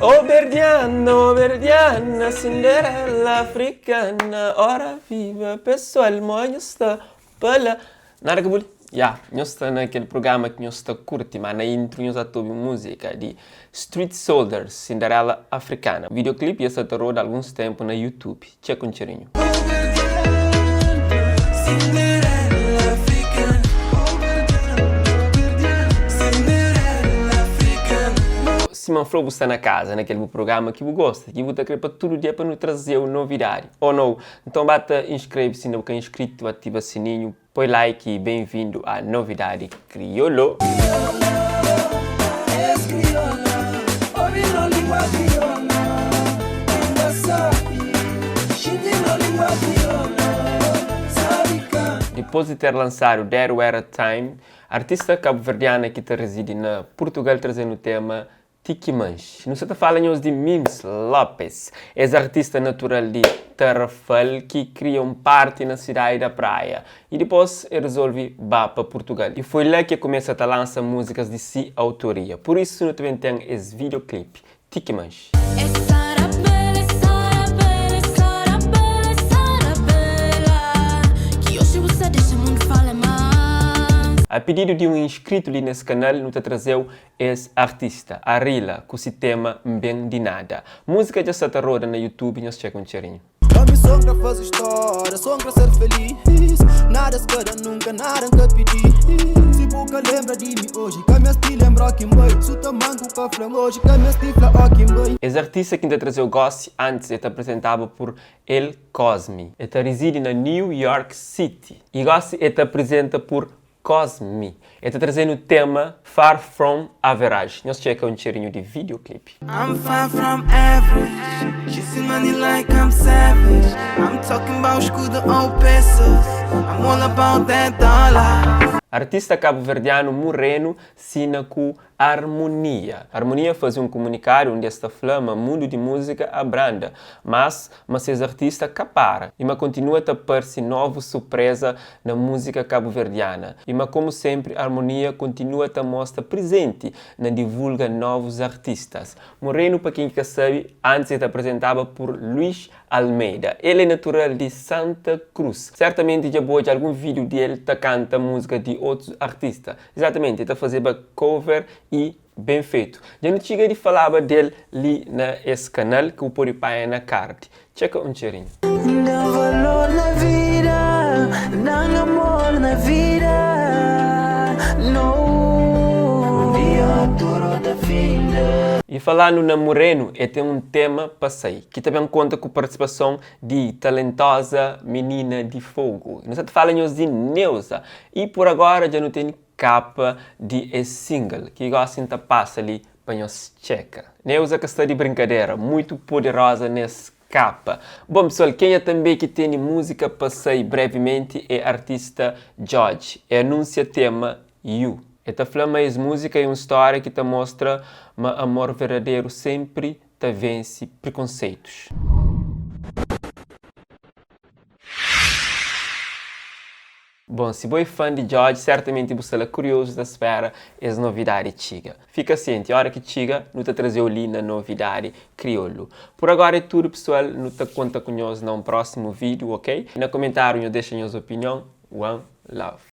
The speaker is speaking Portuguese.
Oh Berdiana, Cinderella africana, ora viva, pessoal, mãe está pela. Nada que bule? Já, nós estamos naquele programa que nós está curti, mas na intro nós está ouvindo música de Street Soldiers, Cinderella africana. O videoclipe já está rodando há alguns tempos na YouTube. Checa um cheirinho. Simão Flow está na casa, naquele programa que você gosta, que você quer para todo dia para nos trazer uma novidade. Ou não? Então bata, inscreve-se se não é inscrito, ativa o sininho, põe like e bem-vindo à novidade Criolo. Depois de ter lançado There Were a Time, a artista cabo-verdiana que reside na Portugal trazendo o tema Tiki Manche. Não se fala de Mims Lopes, ex-artista natural de Tarrafal que cria um party na cidade da praia e depois resolve ir para Portugal. E foi lá que começa a lançar músicas de sua autoria. Por isso, nós também temos esse videoclipe, Tiki Manche. A pedido de um inscrito ali nesse canal, nos trazeu esse artista, Arila, com esse tema Bem de Nada. Música já está roda na YouTube, nós checa um cheirinho. Meu sonho pra fazer história, sonho pra ser feliz. Nada se queda nunca, nada nunca pedi. Se boca lembra de mim hoje, que minha stil lembra aqui boy. Se tamanco com a flama hoje, que minha stil aqui boy. Esse artista que trazeu Gossi antes, ele apresentava por El Cosme. Ele reside na New York City. E Gossi ele apresenta por Cosme. Ele está trazendo o tema Far From Average. Nós checa um cheirinho de videoclipe. I'm far from average. Chasing money like I'm savage. I'm talking about escudo ou pesos. I'm all about that dollar. Artista cabo-verdiano Moreno sina com Harmonia. Harmonia faz um comunicado onde esta flama mundo de música abranda, mas esse artista capara e continua a aparecer nova surpresa na música cabo-verdiana. E como sempre, Harmonia continua a mostrar presente na divulga novos artistas. Moreno, para quem sabe, antes ele apresentava por Luís Almeida. Ele é natural de Santa Cruz. Certamente já pôde algum vídeo dele que canta música de outros artistas. Exatamente, ele fazia cover e bem feito. Já não chega de falar dele ali nesse canal que o pode pagar na card. Checa um cheirinho. Dá valor na vida, dá amor na vida. No, dia duro da vida. E falando na Moreno, ele tem um tema para sair, que também conta com a participação de talentosa menina de fogo. Nós falamos de Neuza. E por agora já não tem capa de esse single, que gosta de passar ali para nós checa. Neuza que está de brincadeira, muito poderosa nesse capa. Bom pessoal, quem é também que tem música para sair brevemente é artista George. E anuncia tema You. Esta flama é música e uma história que te mostra que amor verdadeiro sempre te vence preconceitos. Bom, se você é fã de George, certamente você é curioso da espera essa novidade chiga. Fica ciente, a hora que chiga, não te trazer ali na novidade crioulo. Por agora é tudo, pessoal. Não te conta com nós num próximo vídeo, ok? E no comentário, deixa a sua opinião. One love.